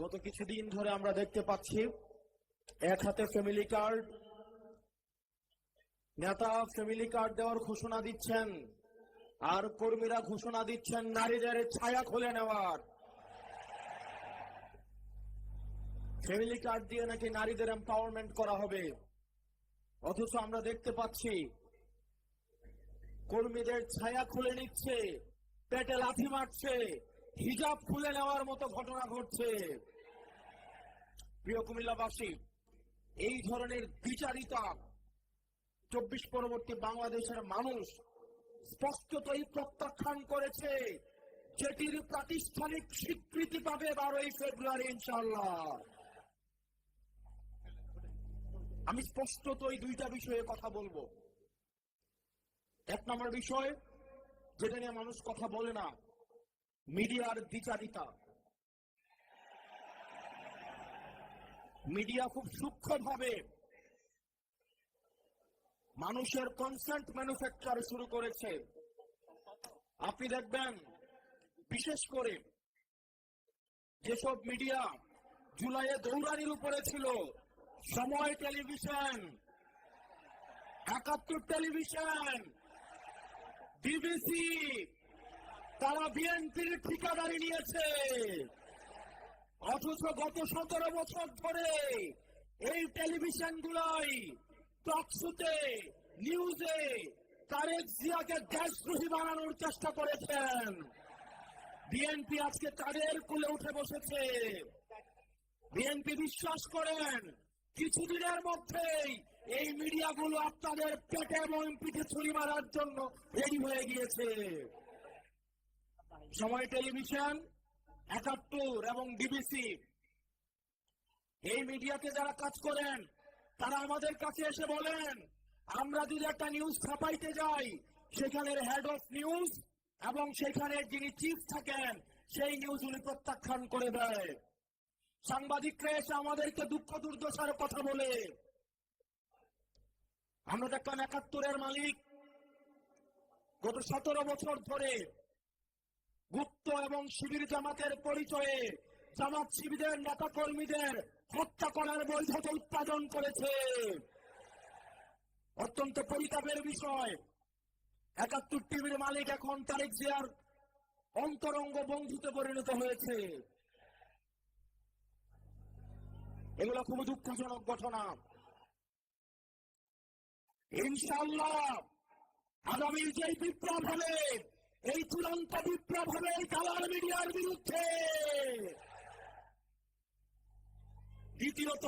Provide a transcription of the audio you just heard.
গত কিছুদিন ধরে আমরা দেখতে পাচ্ছি এক হাতে ফ্যামিলি কার্ড, নেতা ফ্যামিলি কার্ড দেওয়ার ঘোষণা দিচ্ছেন আর কর্মীরা ঘোষণা দিচ্ছেন নারীদের ছায়া খুলে নেওয়ার। ফ্যামিলি কার্ড দিয়ে নাকি নারীদের এম্পাওয়ারমেন্ট করা হবে, অথচ আমরা দেখতে পাচ্ছি কর্মীদের ছায়া খুলে নিচ্ছে, পেটে লাথি মারছে, হিজাব খুলে নেওয়ার মতো ঘটনা ঘটছে। প্রিয় কুমিল্লাবাসী, এই ধরনের বিচারিতা 24 পরবর্তী বাংলাদেশের মানুষ স্পষ্টতই প্রত্যাখ্যান করেছে, যেটির প্রাতিষ্ঠানিক স্বীকৃতি পাবে 12ই ফেব্রুয়ারি ইনশাআল্লাহ। আমি স্পষ্টতই দুইটা বিষয়ে কথা বলবো। এক নম্বর বিষয়, যেটা নিয়ে মানুষ কথা বলে না, মিডিয়ার দ্বিচারিতা। মিডিয়া খুব সূক্ষ্মভাবে মানুষের কনসেন্ট ম্যানুফ্যাকচার শুরু করেছে। আপনি দেখবেন, বিশেষ করে যেসব মিডিয়া জুলাইয়ে দৌড়ানির উপরে ছিল, সময় টেলিভিশন, 71 টেলিভিশন, বিবিসি, তারা বিএনপির ঠিকাদারি নিয়েছে। অথচ গত 17 বছর ধরে এই টেলিভিশন গুলাই টকশোতে, নিউজে তারেক জিয়াকে দেশদ্রোহী বানানোর চেষ্টা করেছেন। বিএনপি আজকে তাদের কুলে উঠে বসেছে। বিএনপি বিশ্বাস করেন কিছুদিনের মধ্যেই এই মিডিয়াগুলো আপনাদের পেটে এবং পিঠে ছুরি মারার জন্য রেডি হয়ে গিয়েছে। সময় টেলিভিশন, 71 এবং বিবিসি, এই মিডিয়াতে যারা কাজ করেন তারা আমাদের কাছে এসে বলেন, আমরা যদি একটা নিউজ ছাপাইতে যাই, সেখানের হেড অফ নিউজ এবং সেখানে যিনি চিফ থাকেন সেই নিউজ উনি প্রত্যাখ্যান করে দেয়। সাংবাদিকরা এসে আমাদেরকে দুঃখ দুর্দশার কথা বলে। আমরা দেখলাম 71-এর মালিক গত 17 বছর ধরে গুপ্ত এবং শিবির জামাতের পরিচয়ে জামাত শিবিরের নেতা কর্মীদের হত্যা করার বৈধতা উৎপাদন করেছে। অত্যন্ত পরিতাপের বিষয়, 71 টিভির মালিক এখন তারেক জিয়ার অন্তরঙ্গ বন্ধুতে পরিণত হয়েছে। এগুলো খুব দুঃখজনক ঘটনা। ইনশাআল্লাহ আগামী যে বিপ্লব হবে, এই চূড়ান্ত বিপ্লব হবে এই কালার মিডিয়ার বিরুদ্ধে। দ্বিতীয়ত,